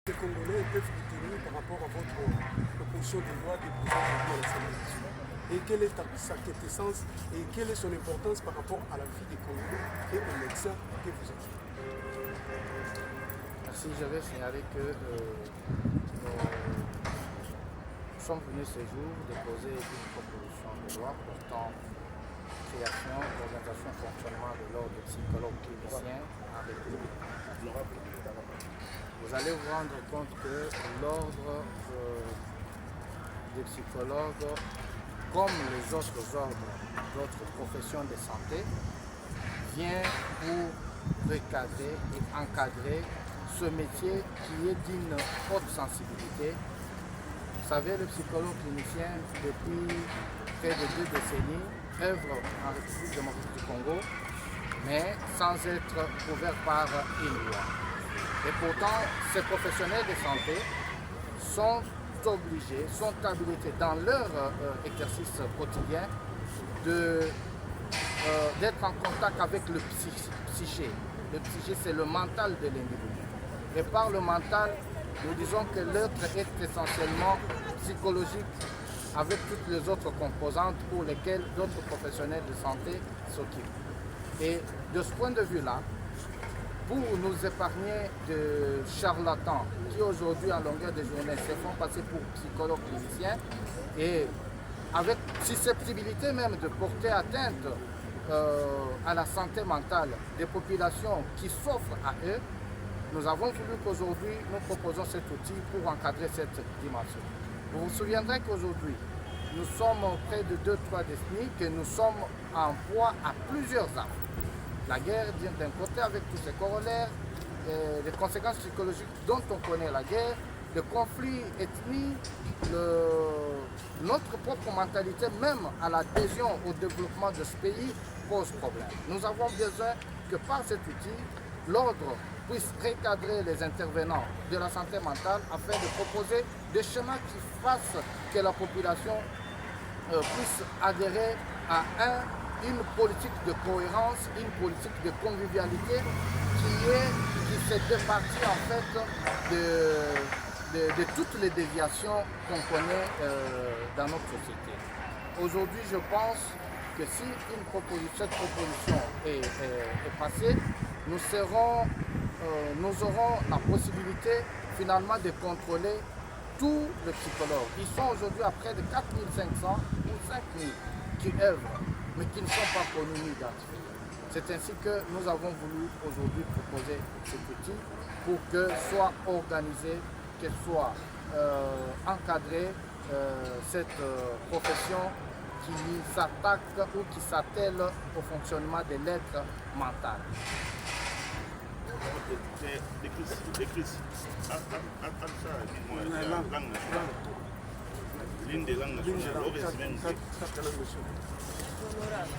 Les Congolais peuvent retenir par rapport à votre proposition de loi déposée aujourd'hui à l'Assemblée nationale? Et quelle est sa quintessence et quelle est son importance par rapport à la vie des Congolais et aux médecins que vous êtes? Merci, je vais signaler que nous sommes venus ce jour déposer une proposition de loi portant création, organisation, fonctionnement de l'ordre psychologue clinicien en République. Vous allez vous rendre compte que l'ordre des psychologues, comme les autres ordres d'autres professions de santé, vient pour recadrer et encadrer ce métier qui est d'une haute sensibilité. Vous savez, le psychologue clinicien, depuis près de 2 décennies, œuvre en République démocratique du Congo, mais sans être couvert par une loi. Et pourtant, ces professionnels de santé sont obligés, sont habilités dans leur exercice quotidien d'être en contact avec le psyché. Le psyché, c'est le mental de l'individu. Et par le mental, nous disons que l'être est essentiellement psychologique avec toutes les autres composantes pour lesquelles d'autres professionnels de santé s'occupent. Et de ce point de vue-là, pour nous épargner de charlatans qui aujourd'hui en longueur de journée se font passer pour psychologues cliniciens et avec susceptibilité même de porter atteinte à la santé mentale des populations qui s'offrent à eux, nous avons voulu qu'aujourd'hui nous proposons cet outil pour encadrer cette dimension. Vous vous souviendrez qu'aujourd'hui, nous sommes près de 2-3 décennies que nous sommes en proie à plusieurs armes. La guerre d'un côté avec tous ses corollaires, les conséquences psychologiques dont on connaît la guerre, le conflit ethnique, notre propre mentalité, même à l'adhésion au développement de ce pays, pose problème. Nous avons besoin que par cet outil, l'ordre puisse recadrer les intervenants de la santé mentale afin de proposer des schémas qui fassent que la population puisse adhérer à une politique de cohérence, une politique de convivialité qui s'est départie en fait de toutes les déviations qu'on connaît dans notre société. Aujourd'hui, je pense que si cette proposition est passée, nous aurons la possibilité finalement de contrôler tous les psychologues. Ils sont aujourd'hui à près de 4500 ou 5000 qui œuvrent, mais qui ne sont pas connus ni identifiés. C'est ainsi que nous avons voulu aujourd'hui proposer cet outil pour que soit organisé, que soit encadré cette profession qui s'attaque ou qui s'attelle au fonctionnement de l'être mental. L'une des langues nationales, Honorable.